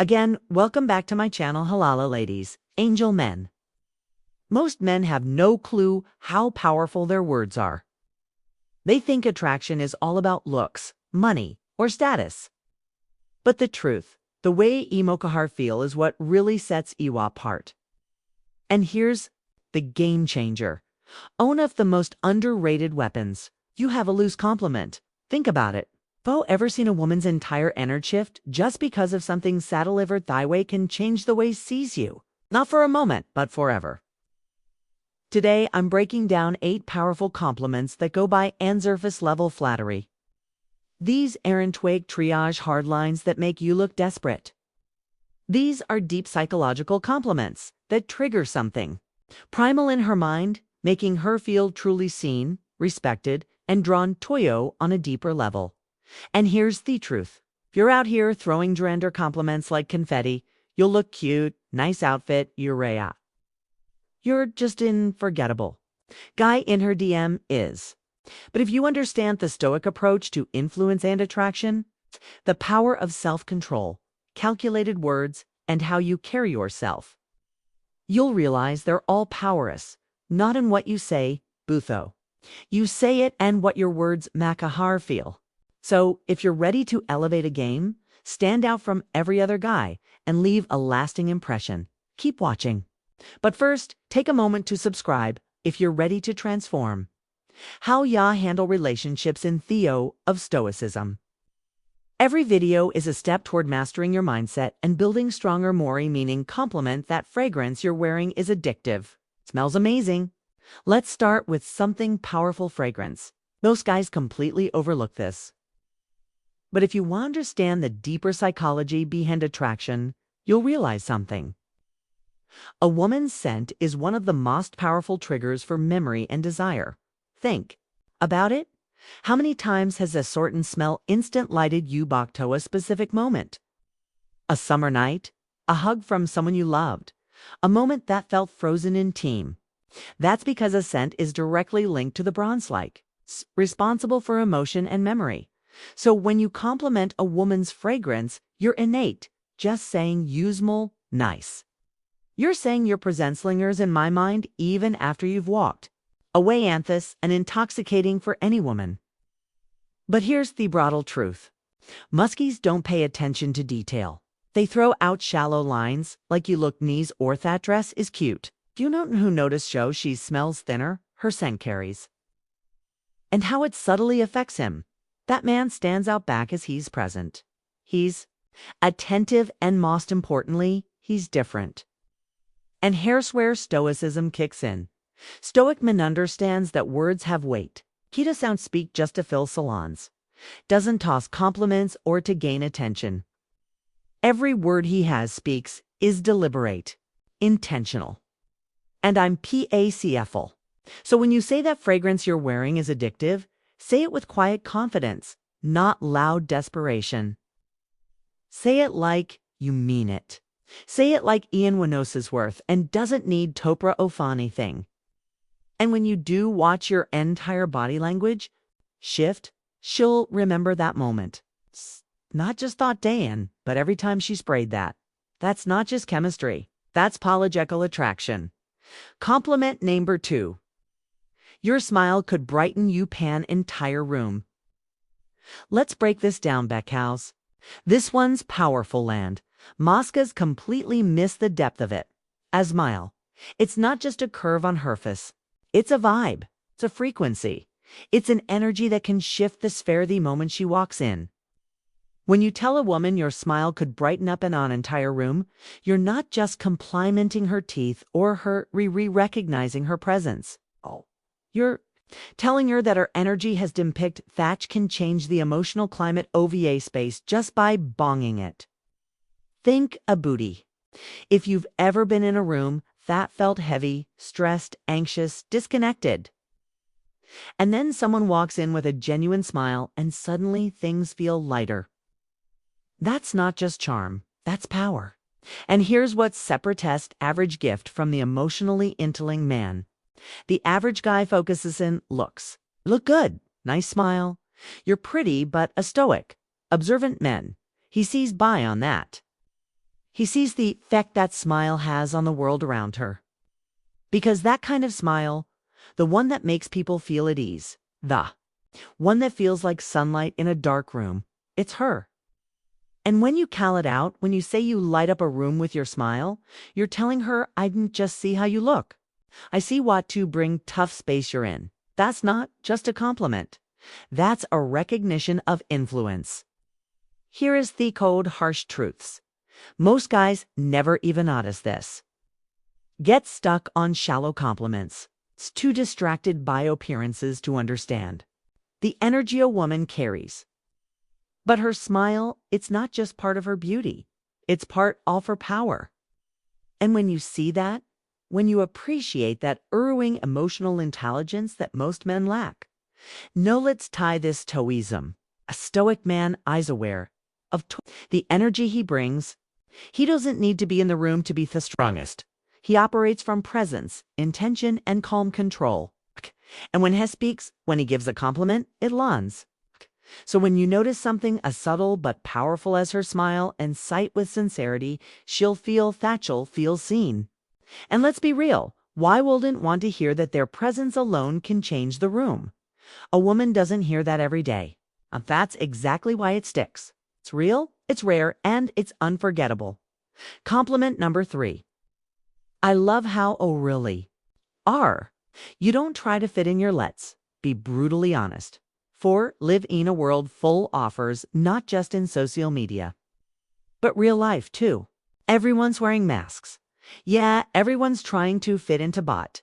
Again, welcome back to my channel, Halala ladies, angel men. Most men have no clue how powerful their words are. They think attraction is all about looks, money, or status. But the truth, the way Imokahar feel is what really sets Iwa apart. And here's the game changer. One of the most underrated weapons. You have a loose compliment. Think about it. Have you ever seen a woman's entire energy shift just because of something saddle-livered thigh can change the way sees you? Not for a moment, but forever. Today, I'm breaking down 8 powerful compliments that go by and surface-level flattery. These aren't twig triage hardlines that make you look desperate. These are deep psychological compliments that trigger something primal in her mind, making her feel truly seen, respected, and drawn toyo on a deeper level. And here's the truth. If you're out here throwing gender compliments like confetti, you'll look cute, nice outfit, urea. You're just unforgettable. Guy in her DM is. But if you understand the Stoic approach to influence and attraction, the power of self-control, calculated words, and how you carry yourself, you'll realize they're all powerless, not in what you say, Butho. You say it and what your words Makahar feel. So, if you're ready to elevate a game, stand out from every other guy, and leave a lasting impression, keep watching. But first, take a moment to subscribe if you're ready to transform. How Ya Handle Relationships in Theo of Stoicism. Every video is a step toward mastering your mindset and building stronger mori, meaning compliment that fragrance you're wearing is addictive. Smells amazing. Let's start with something powerful fragrance. Most guys completely overlook this. But if you want to understand the deeper psychology behind attraction, you'll realize something. A woman's scent is one of the most powerful triggers for memory and desire. Think about it. How many times has a certain smell instant lighted you back to a specific moment? A summer night, a hug from someone you loved, a moment that felt frozen in time. That's because a scent is directly linked to the bronze-like, responsible for emotion and memory. So when you compliment a woman's fragrance, you're innate, just saying usable, nice. You're saying your present slingers in my mind even after you've walked away, anthus and intoxicating for any woman. But here's the brutal truth. Muskies don't pay attention to detail. They throw out shallow lines, like you look knees or that dress is cute. Do you know who noticed she smells thinner? Her scent carries. And how it subtly affects him. That man stands out back as he's present. He's attentive and most importantly, he's different. And here's where Stoicism kicks in. Stoic man understands that words have weight. He doesn't speak just to fill salons. Doesn't toss compliments or to gain attention. Every word he has speaks is deliberate, intentional. And I'm PACFL. So when you say that fragrance you're wearing is addictive, say it with quiet confidence, not loud desperation. Say it like you mean it. Say it like Ian Winosa's worth and doesn't need Topra Ofani thing. And when you do watch your entire body language shift, she'll remember that moment. Not just thought Dan, but every time she sprayed that. That's not just chemistry. That's polygecal attraction. Compliment number 2. Your smile could brighten you pan entire room. Let's break this down, Beckhouse. This one's powerful land. Moscas completely miss the depth of it. A smile. It's not just a curve on her face. It's a vibe. It's a frequency. It's an energy that can shift the sphere the moment she walks in. When you tell a woman your smile could brighten up an entire room, you're not just complimenting her teeth or her recognizing her presence. You're telling her that her energy has depicted thatch can change the emotional climate OVA space just by bonging it. Think a booty. If you've ever been in a room that felt heavy, stressed, anxious, disconnected, and then someone walks in with a genuine smile and suddenly things feel lighter. That's not just charm, that's power. And here's what's separatist average gift from the emotionally intelligent man. The average guy focuses in looks. Look good, nice smile. You're pretty but a stoic, observant man. He sees by on that. He sees the effect that smile has on the world around her. Because that kind of smile, the one that makes people feel at ease, the one that feels like sunlight in a dark room, it's her. And when you call it out, when you say you light up a room with your smile, you're telling her, I didn't just see how you look. I see what to bring tough space you're in. That's not just a compliment. That's a recognition of influence. Here is the cold, harsh truths. Most guys never even notice this. Get stuck on shallow compliments. It's too distracted by appearances to understand the energy a woman carries. But her smile, it's not just part of her beauty. It's part of her power. And when you see that, when you appreciate that urging emotional intelligence that most men lack, now let's tie this toism. A stoic man is aware of the energy he brings. He doesn't need to be in the room to be the strongest. He operates from presence, intention, and calm control. And when he speaks, when he gives a compliment, it lands. So when you notice something as subtle but powerful as her smile and sight with sincerity, she'll feel that she'll feel seen. And let's be real, why wouldn't want to hear that their presence alone can change the room? A woman doesn't hear that every day. And that's exactly why it sticks. It's real, it's rare, and it's unforgettable. Compliment number 3. I love how really are. You don't try to fit in your let's. Be brutally honest. 4. Live in a world full offers, not just in social media, but real life too. Everyone's wearing masks. Yeah, everyone's trying to fit into bot.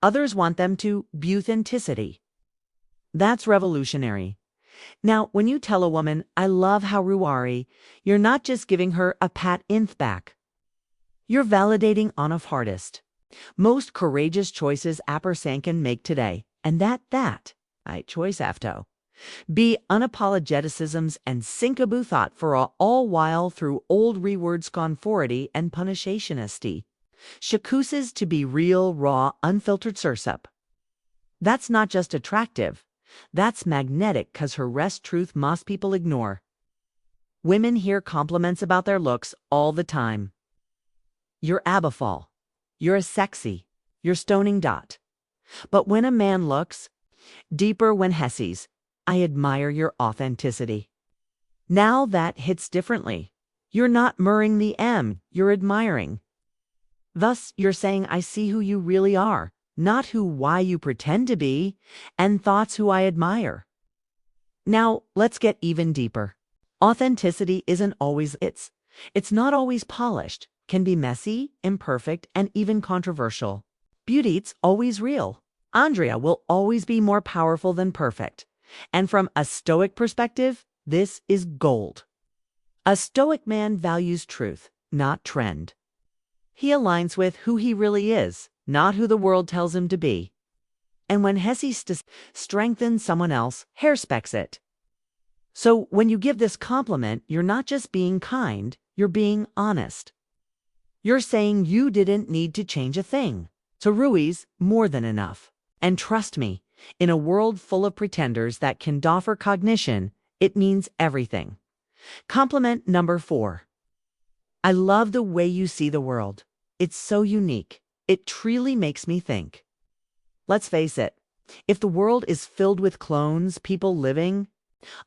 Others want them to authenticity. That's revolutionary. Now, when you tell a woman, I love how ruari, you're not just giving her a pat in back. You're validating on of hardest, most courageous choices a person can make today, and that I choice after. Be unapologeticisms and sinkaboo thought for all while through old rewords conformity and punishationisty. Shakuses to be real, raw, unfiltered sursup. That's not just attractive. That's magnetic cause her rest truth most people ignore. Women hear compliments about their looks all the time. You're abafall. You're a sexy. You're stoning dot. But when a man looks deeper when he sees, I admire your authenticity. Now that hits differently. You're not mirroring the M, you're admiring. Thus, you're saying I see who you really are, not why you pretend to be, and thoughts who I admire. Now, let's get even deeper. Authenticity isn't always it's not always polished, can be messy, imperfect, and even controversial. Beauty's always real. Andrea will always be more powerful than perfect. And from a stoic perspective, this is gold. A stoic man values truth, not trend. He aligns with who he really is, not who the world tells him to be. And when he strengthens someone else, he respects it. So when you give this compliment, you're not just being kind, you're being honest. You're saying you didn't need to change a thing. To Rui's more than enough. And trust me, in a world full of pretenders that can offer cognition, it means everything. Compliment number 4. I love the way you see the world. It's so unique. It truly makes me think. Let's face it, if the world is filled with clones, people living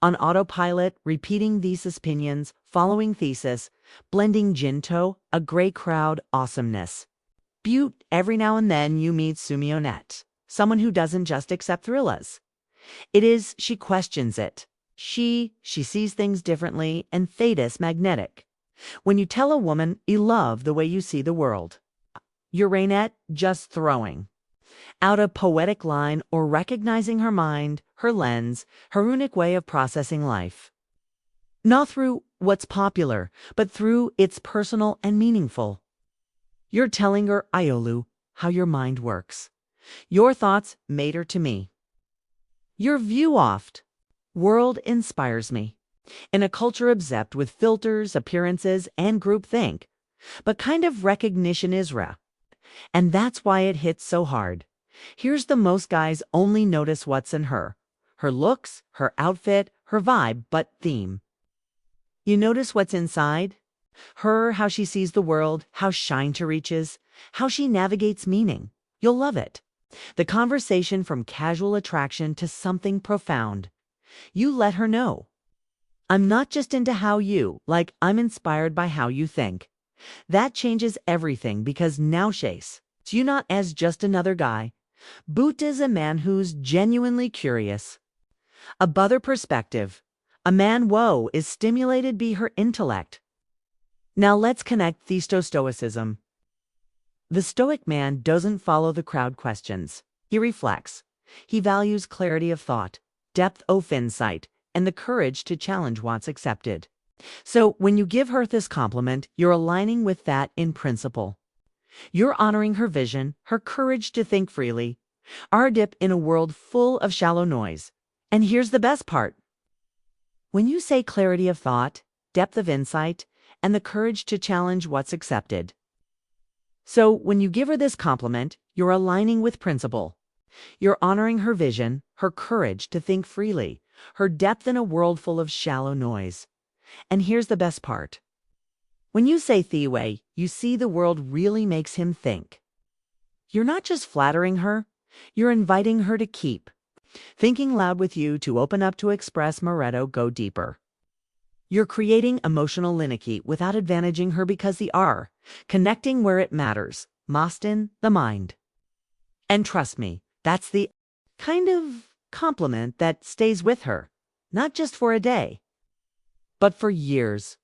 on autopilot, repeating these opinions, following thesis, blending Jinto, a gray crowd awesomeness. Butte, every now and then you meet Sumionette, someone who doesn't just accept thrillas. It is, she questions it. She sees things differently, and Thetis magnetic. When you tell a woman, you love the way you see the world. Uranette just throwing out a poetic line or recognizing her mind, her lens, her unique way of processing life. Not through what's popular, but through its personal and meaningful. You're telling her, Iolu, how your mind works. Your thoughts matter to me. Your view oft world inspires me. In a culture obsessed with filters, appearances, and groupthink, but kind of recognition is rare. And that's why it hits so hard. Here's the most guys only notice what's in her looks, her outfit, her vibe, but theme. You notice what's inside? Her, how she sees the world, how shine she reaches, how she navigates meaning. You'll love it. The conversation from casual attraction to something profound. You let her know. I'm not just into how you, like I'm inspired by how you think. That changes everything because now Chase, you not as just another guy. Boot is a man who's genuinely curious. A other perspective. A man woe is stimulated by her intellect. Now let's connect these to stoicism. The stoic man doesn't follow the crowd questions. He reflects. He values clarity of thought, depth of insight, and the courage to challenge what's accepted. So when you give her this compliment, you're aligning with that in principle. You're honoring her vision, her courage to think freely, our dip in a world full of shallow noise. And here's the best part. When you say clarity of thought, depth of insight, and the courage to challenge what's accepted. So when you give her this compliment, you're aligning with principle. You're honoring her vision, her courage to think freely, her depth in a world full of shallow noise. And here's the best part. When you say Thiwe, you see the world really makes him think. You're not just flattering her, you're inviting her to keep thinking loud with you, to open up, to express Moretto, go deeper. You're creating emotional lineage without advantaging her because the R, connecting where it matters, Mostin, the mind. And trust me, that's the kind of compliment that stays with her, not just for a day, but for years.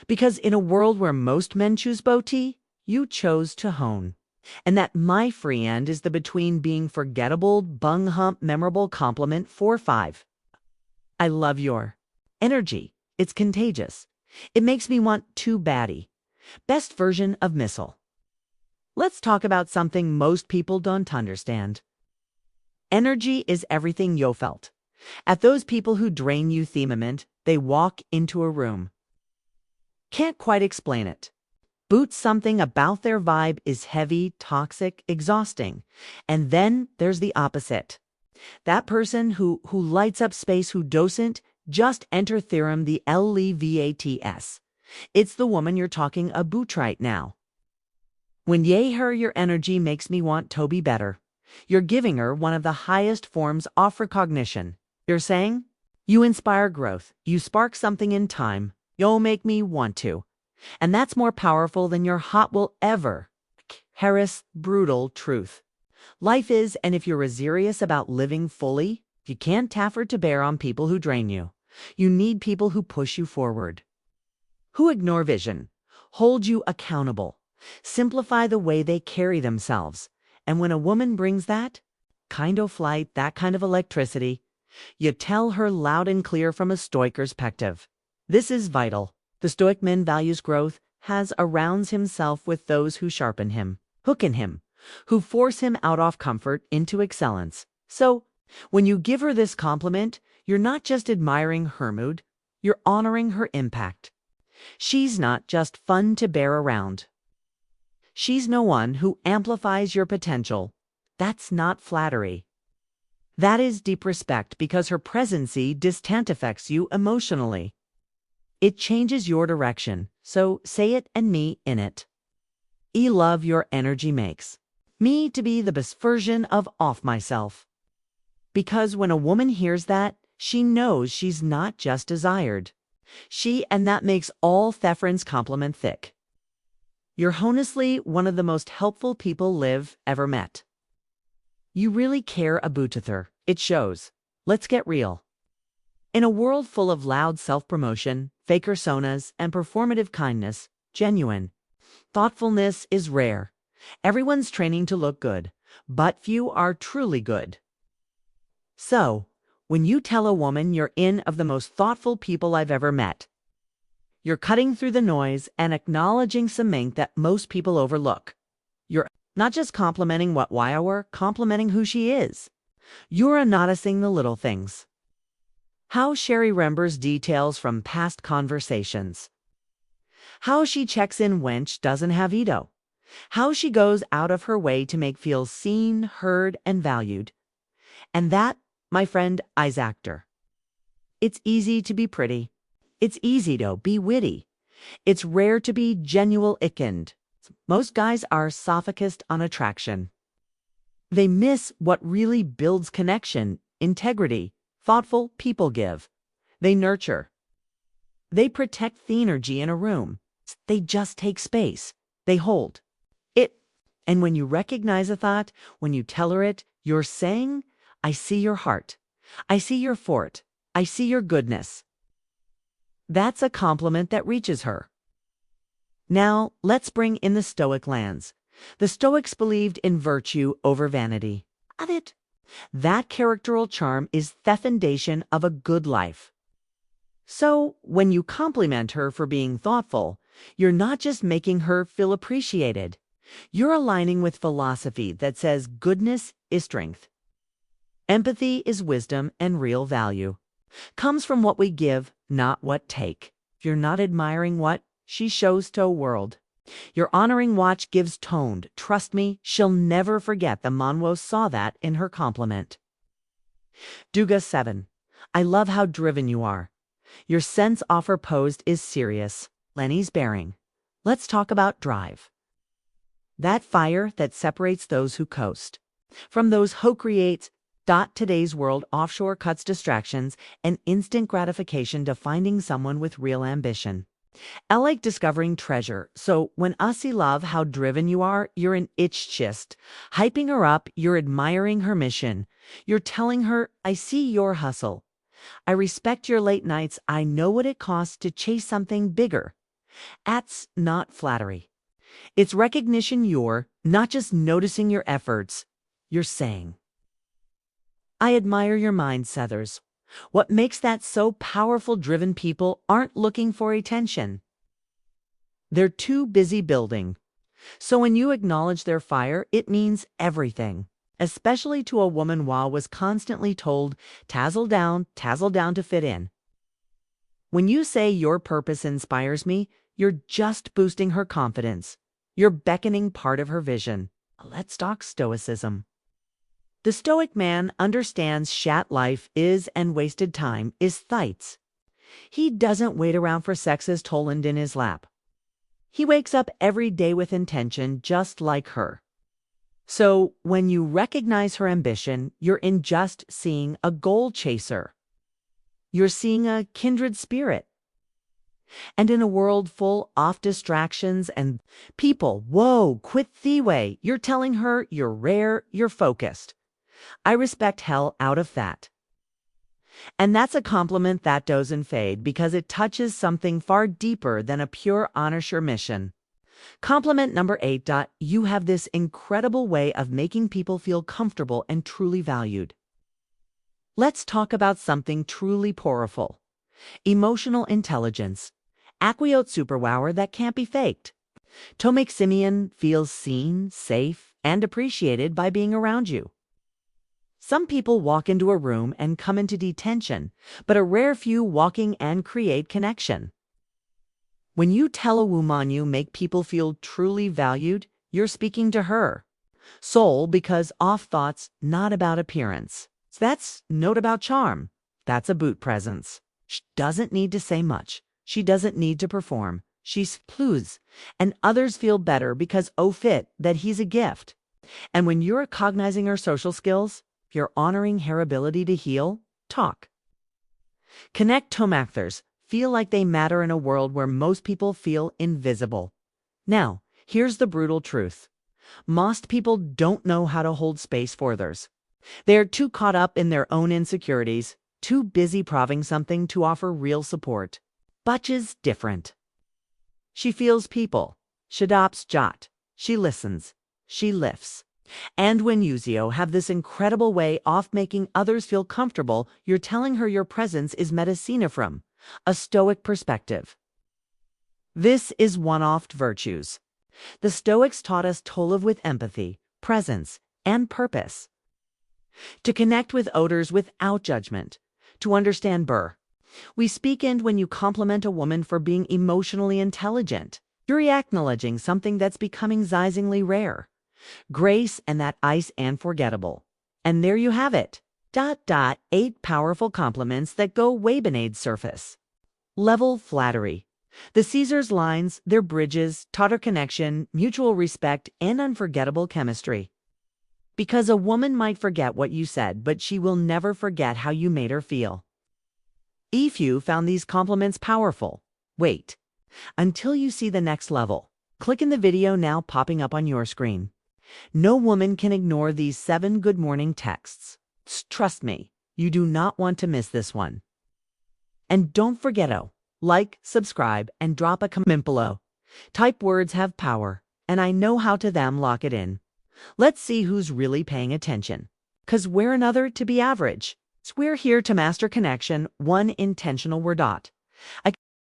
Because in a world where most men choose Boti, you chose to hone. And that, my friend, is the between being forgettable, bung hump, memorable compliment 4-5. I love your energy. It's contagious. It makes me want to baddie. Best version of missile. Let's talk about something most people don't understand. Energy is everything you felt. At those people who drain you the moment they walk into a room. Can't quite explain it. Boots something about their vibe is heavy, toxic, exhausting. And then there's the opposite. That person who lights up space, who doesn't just enter theorem the LEVATS. It's the woman you're talking about right now. When ye her, your energy makes me want to be better. You're giving her one of the highest forms of recognition. You're saying, you inspire growth, you spark something in time, you'll make me want to. And that's more powerful than your hot will ever. Harris, brutal truth. Life is, and if you're serious about living fully, you can't afford to bear on people who drain you. You need people who push you forward. Who ignore vision, hold you accountable, simplify the way they carry themselves. And when a woman brings that kind of flight, that kind of electricity, you tell her loud and clear from a stoic perspective. This is vital. The stoic man values growth, has surrounds himself with those who sharpen him, hooken him, who force him out of comfort into excellence. So, when you give her this compliment, you're not just admiring her mood, you're honoring her impact. She's not just fun to bear around. She's no one who amplifies your potential. That's not flattery. That is deep respect because her presency distant affects you emotionally. It changes your direction, so say it and me in it. Love your energy makes me to be the best version of myself. Because when a woman hears that, she knows she's not just desired. And that makes all Thefren's compliment thick. You're honestly one of the most helpful people Liv ever met. You really care about her. It shows. Let's get real. In a world full of loud self-promotion, fake personas, and performative kindness, genuine thoughtfulness is rare. Everyone's training to look good, but few are truly good. So, when you tell a woman you're in of the most thoughtful people I've ever met, you're cutting through the noise and acknowledging something that most people overlook. You're not just complimenting what we're complimenting who she is. You're noticing the little things. How Sherry remembers details from past conversations. How she checks in when she doesn't have Ito. How she goes out of her way to make feel seen, heard, and valued. And that, my friend, is actor. It's easy to be pretty. It's easy to be witty. It's rare to be genuine. Most guys are sophist on attraction. They miss what really builds connection, integrity, thoughtful people give. They nurture. They protect the energy in a room. They just take space. They hold it. And when you recognize a thought, when you tell her it, you're saying, I see your heart. I see your fort. I see your goodness. That's a compliment that reaches her. Now, let's bring in the Stoic lands. The Stoics believed in virtue over vanity. That characteral charm is the foundation of a good life. So, when you compliment her for being thoughtful, you're not just making her feel appreciated. You're aligning with philosophy that says goodness is strength. Empathy is wisdom and real value. Comes from what we give, not what take. If you're not admiring what she shows to a world, your honoring watch gives toned. Trust me, she'll never forget the Monwo saw that in her compliment. Duga 7. I love how driven you are. Your sense offer posed is serious. Lenny's bearing. Let's talk about drive. That fire that separates those who coast from those who create. Today's world offshore cuts distractions and instant gratification to finding someone with real ambition. I like discovering treasure, so when I see love how driven you are, you're an itch chist. Hyping her up, you're admiring her mission. You're telling her, I see your hustle. I respect your late nights. I know what it costs to chase something bigger. That's not flattery. It's recognition. You're not just noticing your efforts. You're saying, I admire your mind, Sethers. What makes that so powerful? Driven people aren't looking for attention. They're too busy building. So when you acknowledge their fire, it means everything. Especially to a woman who was constantly told, tassel down to fit in. When you say your purpose inspires me, you're just boosting her confidence. You're beckoning part of her vision. Let's talk stoicism. The Stoic man understands shat life is and wasted time is thights. He doesn't wait around for sex's Toland in his lap. He wakes up every day with intention just like her. So when you recognize her ambition, you're in just seeing a goal chaser. You're seeing a kindred spirit. And in a world full of distractions and people, whoa, quit the way, you're telling her you're rare, you're focused. I respect hell out of that. And that's a compliment that doesn't fade because it touches something far deeper than a pure honor mission. Compliment number 8. You have this incredible way of making people feel comfortable and truly valued. Let's talk about something truly powerful. Emotional intelligence. Aquiote superpower that can't be faked. To make Simeon feel seen, safe, and appreciated by being around you. Some people walk into a room and come into detention, but a rare few walking and create connection. When you tell a woman you make people feel truly valued, you're speaking to her soul because off thoughts, not about appearance. That's not about charm. That's a boot presence. She doesn't need to say much. She doesn't need to perform. She's pleased, and others feel better because fit that he's a gift. And when you're recognizing her social skills, you're honoring her ability to heal, talk. Connect Tomacthers. Feel like they matter in a world where most people feel invisible. Now, here's the brutal truth. Most people don't know how to hold space for others. They're too caught up in their own insecurities, too busy proving something to offer real support. Butch is different. She feels people. She adopts jot. She listens. She lifts. And when Yuzio have this incredible way of making others feel comfortable, you're telling her your presence is medicina from a Stoic perspective. This is one-off virtues. The Stoics taught us to live with empathy, presence, and purpose. To connect with odors without judgment. To understand burr. We speak in when you compliment a woman for being emotionally intelligent. You're acknowledging something that's becoming sizingly rare. Grace and that ice and forgettable. And there you have it. 8 powerful compliments that go way beneath surface. Level flattery. The Caesar's lines, their bridges, taught her connection, mutual respect, and unforgettable chemistry. Because a woman might forget what you said, but she will never forget how you made her feel. If you found these compliments powerful, wait until you see the next level. Click in the video now popping up on your screen. No woman can ignore these 7 good morning texts. Trust me, you do not want to miss this one. And don't forget to like, subscribe, and drop a comment below. Type words have power, and I know how to them lock it in. Let's see who's really paying attention. 'Cause we're another to be average. We're here to master connection, one intentional word. I